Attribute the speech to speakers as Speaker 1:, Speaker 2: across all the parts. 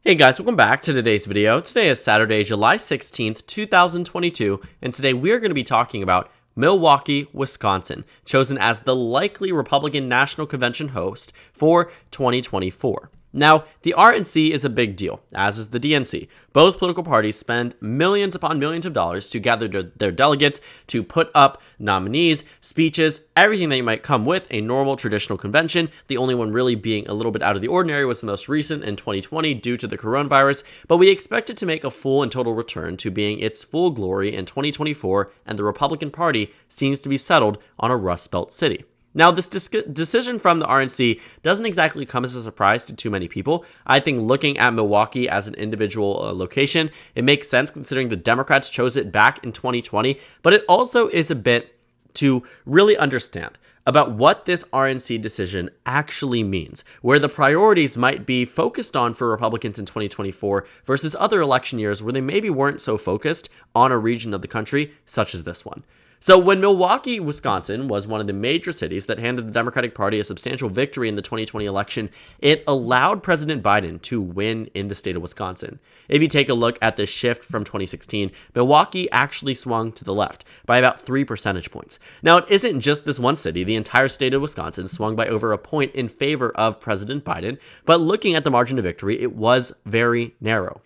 Speaker 1: Hey guys, welcome back to today's video. Today is Saturday, July 16th, 2022, and today we are going to be talking about Milwaukee, Wisconsin, chosen as the likely Republican National Convention host for 2024. Now, the RNC is a big deal, as is the DNC. Both political parties spend millions upon millions of dollars to gather their delegates, to put up nominees, speeches, everything that might come with a normal traditional convention. The only one really being a little bit out of the ordinary was the most recent in 2020 due to the coronavirus, but we expect it to make a full and total return to being its full glory in 2024, and the Republican Party seems to be settled on a Rust Belt city. Now, this decision from the RNC doesn't exactly come as a surprise to too many people. I think looking at Milwaukee as an individual location, it makes sense considering the Democrats chose it back in 2020, but it also is a bit to really understand about what this RNC decision actually means, where the priorities might be focused on for Republicans in 2024 versus other election years where they maybe weren't so focused on a region of the country, such as this one. So when Milwaukee, Wisconsin was one of the major cities that handed the Democratic Party a substantial victory in the 2020 election, it allowed President Biden to win in the state of Wisconsin. If you take a look at the shift from 2016, Milwaukee actually swung to the left by about 3 percentage points. Now, it isn't just this one city. The entire state of Wisconsin swung by over a point in favor of President Biden, but looking at the margin of victory, it was very narrow.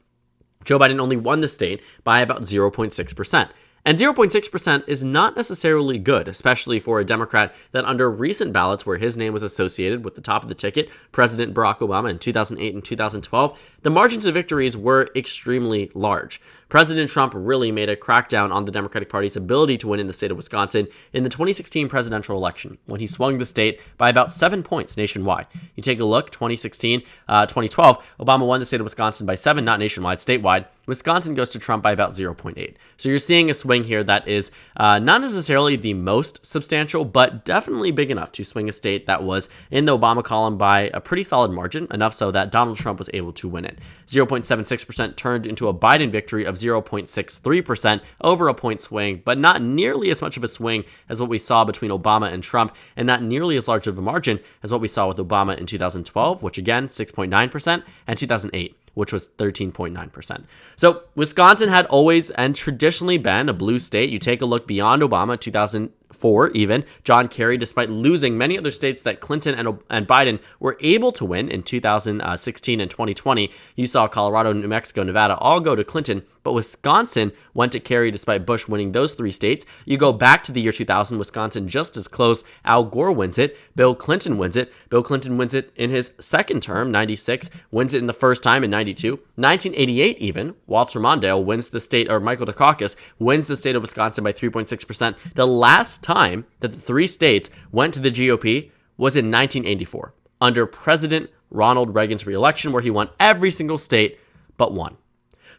Speaker 1: Joe Biden only won the state by about 0.6%. And 0.6% is not necessarily good, especially for a Democrat that under recent ballots where his name was associated with the top of the ticket, President Barack Obama in 2008 and 2012, the margins of victories were extremely large. President Trump really made a crackdown on the Democratic Party's ability to win in the state of Wisconsin in the 2016 presidential election, when he swung the state by about 7 points nationwide. You take a look, 2012, Obama won the state of Wisconsin by 7, not nationwide, statewide. Wisconsin goes to Trump by about 0.8. So you're seeing a swing here that is not necessarily the most substantial, but definitely big enough to swing a state that was in the Obama column by a pretty solid margin, enough so that Donald Trump was able to win it. 0.76% turned into a Biden victory of 0.63%, over a point swing, but not nearly as much of a swing as what we saw between Obama and Trump, and not nearly as large of a margin as what we saw with Obama in 2012, which again, 6.9%, and 2008. Which was 13.9%. So Wisconsin had always and traditionally been a blue state. You take a look beyond Obama, 2004 even, John Kerry, despite losing many other states that Clinton and Biden were able to win in 2016 and 2020. You saw Colorado, New Mexico, Nevada all go to Clinton, but Wisconsin went to Kerry despite Bush winning those 3 states. You go back to the year 2000, Wisconsin just as close. Al Gore wins it. Bill Clinton wins it. Bill Clinton wins it in his second term, 96, wins it in the first time in 92. 1988 even, Walter Mondale wins the state, or Michael Dukakis wins the state of Wisconsin by 3.6%. The last time that the 3 states went to the GOP was in 1984, under President Ronald Reagan's re-election, where he won every single state but one.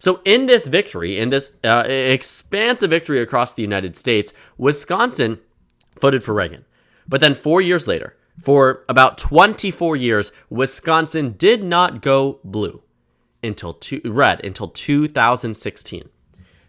Speaker 1: So in this victory, in this expansive victory across the United States, Wisconsin voted for Reagan. But then 4 years later, for about 24 years, Wisconsin did not go blue until 2016.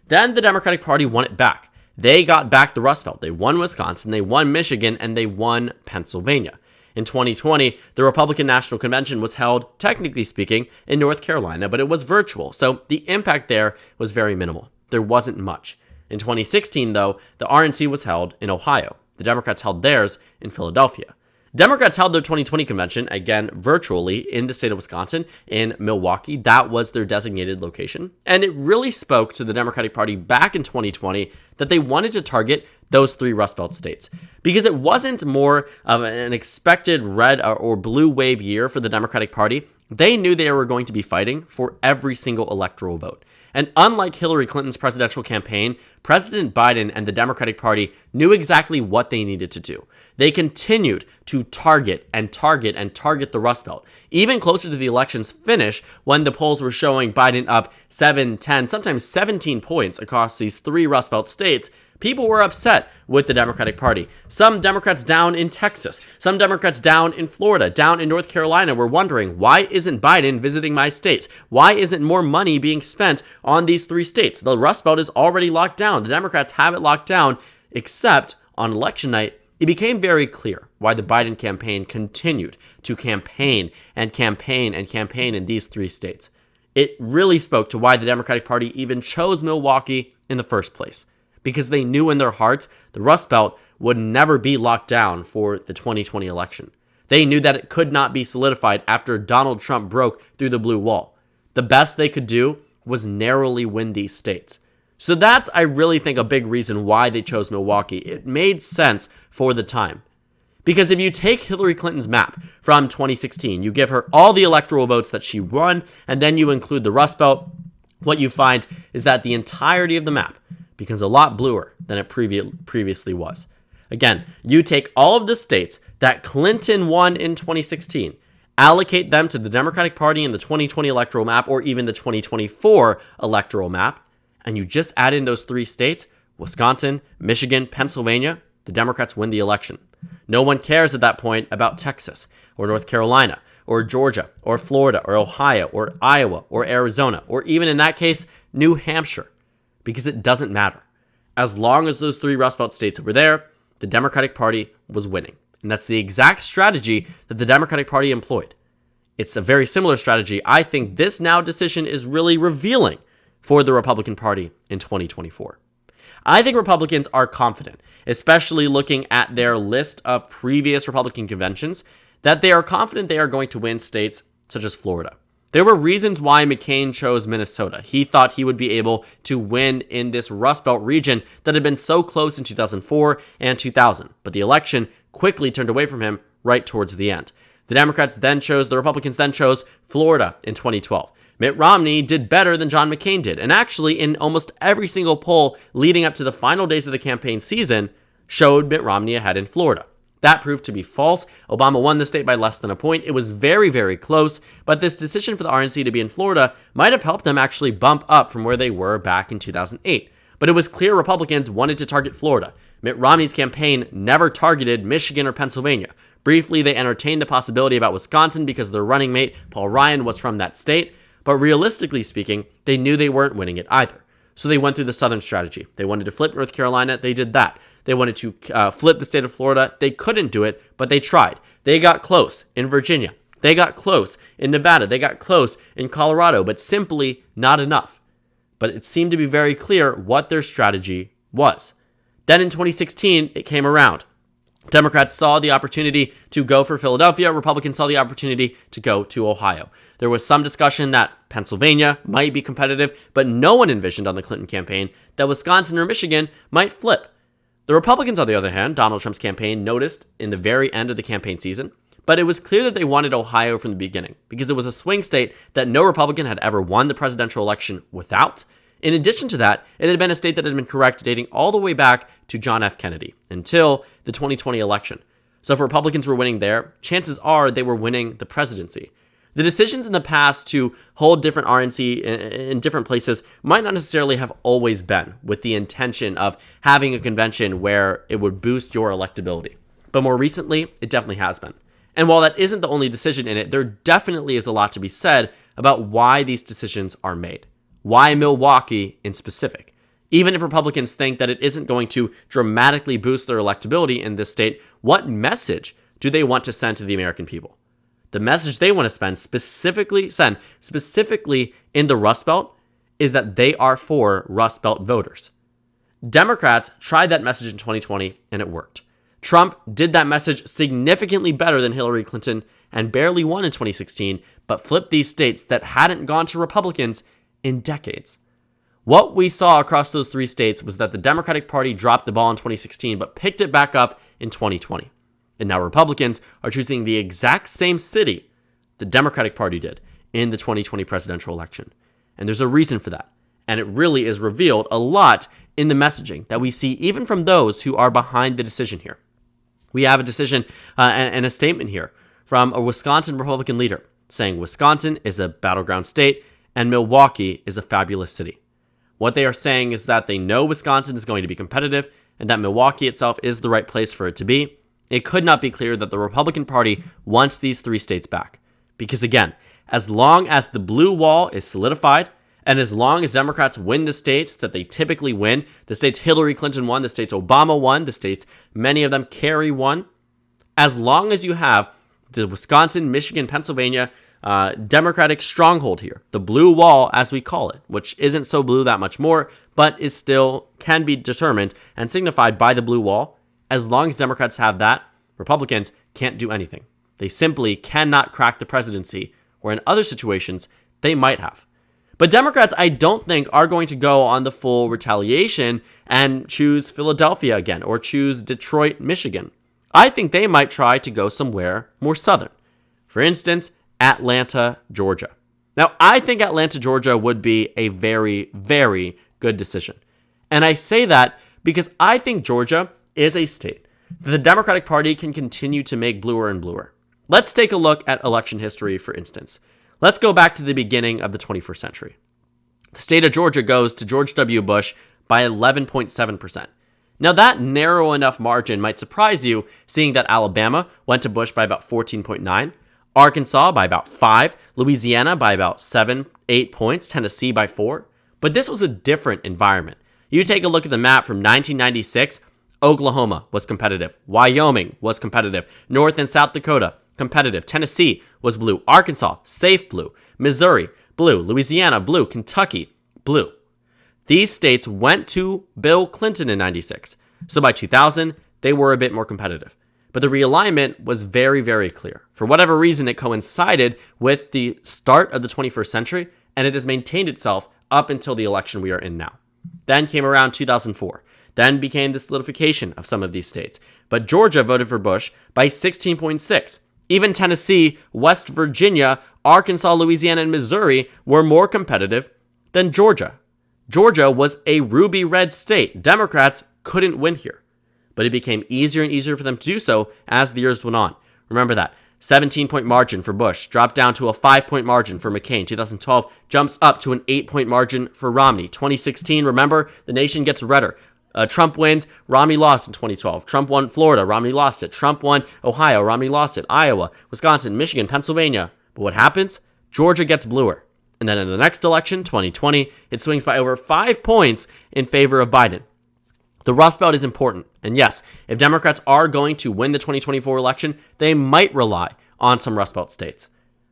Speaker 1: Then the Democratic Party won it back. They got back the Rust Belt. They won Wisconsin, they won Michigan, and they won Pennsylvania. In 2020, the Republican National Convention was held, technically speaking, in North Carolina, but it was virtual, so the impact there was very minimal. There wasn't much. In 2016, though, the RNC was held in Ohio. The Democrats held theirs in Philadelphia. Democrats held their 2020 convention, again, virtually in the state of Wisconsin, in Milwaukee. That was their designated location. And it really spoke to the Democratic Party back in 2020 that they wanted to target those 3 Rust Belt states. Because it wasn't more of an expected red or blue wave year for the Democratic Party. They knew they were going to be fighting for every single electoral vote. And unlike Hillary Clinton's presidential campaign, President Biden and the Democratic Party knew exactly what they needed to do. They continued to target the Rust Belt, even closer to the election's finish when the polls were showing Biden up 7, 10, sometimes 17 points across these 3 Rust Belt states. People were upset with the Democratic Party. Some Democrats down in Texas, some Democrats down in Florida, down in North Carolina were wondering, why isn't Biden visiting my states? Why isn't more money being spent on these 3 states? The Rust Belt is already locked down. The Democrats have it locked down, except on election night, it became very clear why the Biden campaign continued to campaign in these 3 states. It really spoke to why the Democratic Party even chose Milwaukee in the first place, because they knew in their hearts the Rust Belt would never be locked down for the 2020 election. They knew that it could not be solidified after Donald Trump broke through the blue wall. The best they could do was narrowly win these states. So that's, I really think, a big reason why they chose Milwaukee. It made sense for the time. Because if you take Hillary Clinton's map from 2016, you give her all the electoral votes that she won, and then you include the Rust Belt, what you find is that the entirety of the map becomes a lot bluer than it previously was. Again, you take all of the states that Clinton won in 2016, allocate them to the Democratic Party in the 2020 electoral map or even the 2024 electoral map, and you just add in those 3 states, Wisconsin, Michigan, Pennsylvania, the Democrats win the election. No one cares at that point about Texas or North Carolina or Georgia or Florida or Ohio or Iowa or Arizona or even in that case, New Hampshire, because it doesn't matter. As long as those 3 Rust Belt states were there, the Democratic Party was winning. And that's the exact strategy that the Democratic Party employed. It's a very similar strategy I think this now decision is really revealing for the Republican Party in 2024. I think Republicans are confident, especially looking at their list of previous Republican conventions, that they are confident they are going to win states such as Florida. There were reasons why McCain chose Minnesota. He thought he would be able to win in this Rust Belt region that had been so close in 2004 and 2000, but the election quickly turned away from him right towards the end. The Republicans then chose Florida in 2012. Mitt Romney did better than John McCain did, and actually in almost every single poll leading up to the final days of the campaign season showed Mitt Romney ahead in Florida. That proved to be false. Obama won the state by less than a point. It was very, very close, but this decision for the RNC to be in Florida might have helped them actually bump up from where they were back in 2008. But it was clear Republicans wanted to target Florida. Mitt Romney's campaign never targeted Michigan or Pennsylvania. Briefly, they entertained the possibility about Wisconsin because their running mate, Paul Ryan, was from that state. But realistically speaking, they knew they weren't winning it either. So they went through the Southern strategy. They wanted to flip North Carolina. They did that. They wanted to flip the state of Florida. They couldn't do it, but they tried. They got close in Virginia. They got close in Nevada. They got close in Colorado, but simply not enough. But it seemed to be very clear what their strategy was. Then in 2016, it came around. Democrats saw the opportunity to go for Philadelphia. Republicans saw the opportunity to go to Ohio. There was some discussion that Pennsylvania might be competitive, but no one envisioned on the Clinton campaign that Wisconsin or Michigan might flip. The Republicans, on the other hand, Donald Trump's campaign noticed in the very end of the campaign season, but it was clear that they wanted Ohio from the beginning because it was a swing state that no Republican had ever won the presidential election without. In addition to that, it had been a state that had been correct dating all the way back to John F. Kennedy until the 2020 election. So if Republicans were winning there, chances are they were winning the presidency. The decisions in the past to hold different RNC in different places might not necessarily have always been with the intention of having a convention where it would boost your electability. But more recently, it definitely has been. And while that isn't the only decision in it, there definitely is a lot to be said about why these decisions are made. Why Milwaukee in specific? Even if Republicans think that it isn't going to dramatically boost their electability in this state, what message do they want to send to the American people? The message they want to send specifically in the Rust Belt is that they are for Rust Belt voters. Democrats tried that message in 2020 and it worked. Trump did that message significantly better than Hillary Clinton and barely won in 2016, but flipped these states that hadn't gone to Republicans in decades. What we saw across those 3 states was that the Democratic Party dropped the ball in 2016, but picked it back up in 2020. And now Republicans are choosing the exact same city the Democratic Party did in the 2020 presidential election. And there's a reason for that. And it really is revealed a lot in the messaging that we see even from those who are behind the decision here. We have a decision and a statement here from a Wisconsin Republican leader saying Wisconsin is a battleground state and Milwaukee is a fabulous city. What they are saying is that they know Wisconsin is going to be competitive and that Milwaukee itself is the right place for it to be. It could not be clearer that the Republican Party wants these 3 states back. Because again, as long as the blue wall is solidified, and as long as Democrats win the states that they typically win, the states Hillary Clinton won, the states Obama won, the states many of them Kerry won, as long as you have the Wisconsin, Michigan, Pennsylvania Democratic stronghold here, the blue wall as we call it, which isn't so blue that much more, but is still can be determined and signified by the blue wall. As long as Democrats have that, Republicans can't do anything. They simply cannot crack the presidency, where in other situations they might have. But Democrats, I don't think, are going to go on the full retaliation and choose Philadelphia again or choose Detroit, Michigan. I think they might try to go somewhere more southern. For instance, Atlanta, Georgia. Now, I think Atlanta, Georgia would be a very, very good decision. And I say that because I think Georgia is a state that the Democratic Party can continue to make bluer and bluer. Let's take a look at election history, for instance. Let's go back to the beginning of the 21st century. The state of Georgia goes to George W. Bush by 11.7%. Now, that narrow enough margin might surprise you, seeing that Alabama went to Bush by about 14.9, Arkansas by about 5, Louisiana by about 7, 8 points, Tennessee by 4. But this was a different environment. You take a look at the map from 1996, Oklahoma was competitive, Wyoming was competitive, North and South Dakota, competitive, Tennessee was blue, Arkansas, safe blue, Missouri, blue, Louisiana, blue, Kentucky, blue. These states went to Bill Clinton in 96. So by 2000, they were a bit more competitive. But the realignment was very, very clear. For whatever reason, it coincided with the start of the 21st century, and it has maintained itself up until the election we are in now. Then came around 2004. Then became the solidification of some of these states. But Georgia voted for Bush by 16.6. Even Tennessee, West Virginia, Arkansas, Louisiana, and Missouri were more competitive than Georgia. Georgia was a ruby red state. Democrats couldn't win here. But it became easier and easier for them to do so as the years went on. Remember that. 17-point margin for Bush dropped down to a 5-point margin for McCain. 2012 jumps up to an 8-point margin for Romney. 2016, remember, the nation gets redder. Trump wins, Romney lost in 2012. Trump won Florida, Romney lost it. Trump won Ohio, Romney lost it. Iowa, Wisconsin, Michigan, Pennsylvania. But what happens? Georgia gets bluer. And then in the next election, 2020, it swings by over 5 points in favor of Biden. The Rust Belt is important. And yes, if Democrats are going to win the 2024 election, they might rely on some Rust Belt states.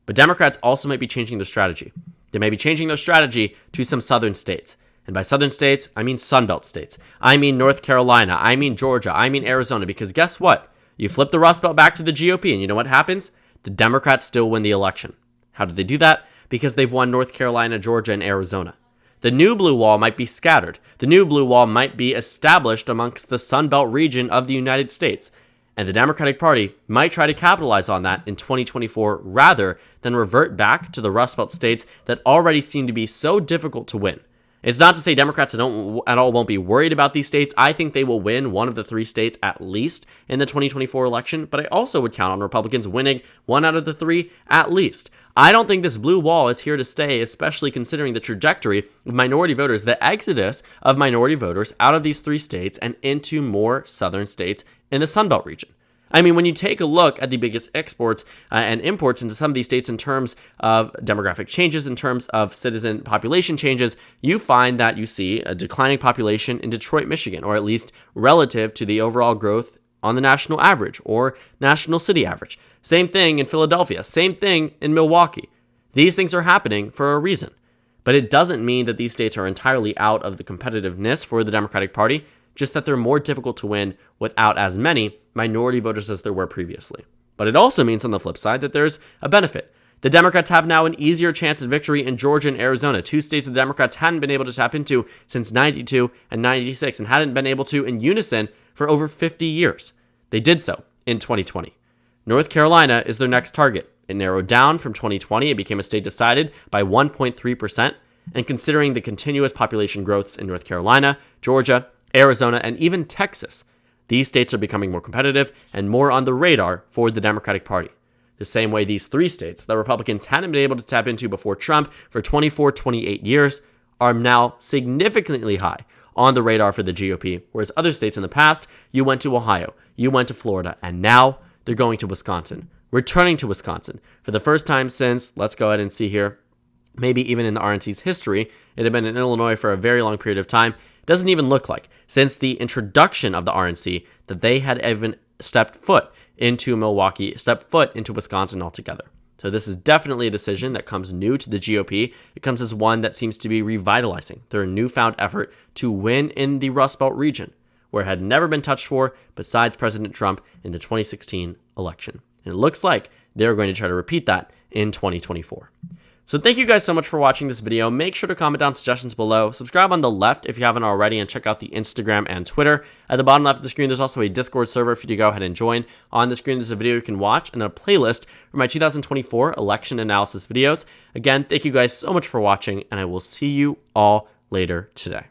Speaker 1: But Democrats also might be changing their strategy. They may be changing their strategy to some southern states. And by southern states, I mean Sun Belt states. I mean North Carolina. I mean Georgia. I mean Arizona. Because guess what? You flip the Rust Belt back to the GOP, and you know what happens? The Democrats still win the election. How did they do that? Because they've won North Carolina, Georgia, and Arizona. The new blue wall might be scattered. The new blue wall might be established amongst the Sun Belt region of the United States. And the Democratic Party might try to capitalize on that in 2024 rather than revert back to the Rust Belt states that already seem to be so difficult to win. It's not to say Democrats at all won't be worried about these states. I think they will win one of the 3 states at least in the 2024 election, but I also would count on Republicans winning 1 out of the 3 at least. I don't think this blue wall is here to stay, especially considering the trajectory of minority voters, the exodus of minority voters out of these 3 states and into more southern states in the Sun Belt region. I mean, when you take a look at the biggest exports and imports into some of these states in terms of demographic changes, in terms of citizen population changes, you find that you see a declining population in Detroit, Michigan, or at least relative to the overall growth on the national average or national city average. Same thing in Philadelphia, same thing in Milwaukee. These things are happening for a reason. But it doesn't mean that these states are entirely out of the competitiveness for the Democratic Party, just that they're more difficult to win without as many minority voters as there were previously. But it also means on the flip side that there's a benefit. The Democrats have now an easier chance at victory in Georgia and Arizona, 2 states that the Democrats hadn't been able to tap into since 92 and 96 and hadn't been able to in unison for over 50 years. They did so in 2020. North Carolina is their next target. It narrowed down from 2020. It became a state decided by 1.3%. And considering the continuous population growths in North Carolina, Georgia, Arizona, and even Texas, these states are becoming more competitive and more on the radar for the Democratic Party. The same way these 3 states that Republicans hadn't been able to tap into before Trump for 24, 28 years are now significantly high on the radar for the GOP, whereas other states in the past, you went to Ohio, you went to Florida, and now they're going to Wisconsin, returning to Wisconsin for the first time since, let's go ahead and see here, maybe even in the RNC's history. It had been in Illinois for a very long period of time. Doesn't even look like, since the introduction of the RNC, that they had even stepped foot into Milwaukee, stepped foot into Wisconsin altogether. So this is definitely a decision that comes new to the GOP. It comes as one that seems to be revitalizing their newfound effort to win in the Rust Belt region, where it had never been touched for besides President Trump in the 2016 election. And it looks like they're going to try to repeat that in 2024. So thank you guys so much for watching this video. Make sure to comment down suggestions below. Subscribe on the left if you haven't already, and check out the Instagram and Twitter. At the bottom left of the screen, there's also a Discord server for you to go ahead and join. On the screen, there's a video you can watch and a playlist for my 2024 election analysis videos. Again, thank you guys so much for watching, and I will see you all later today.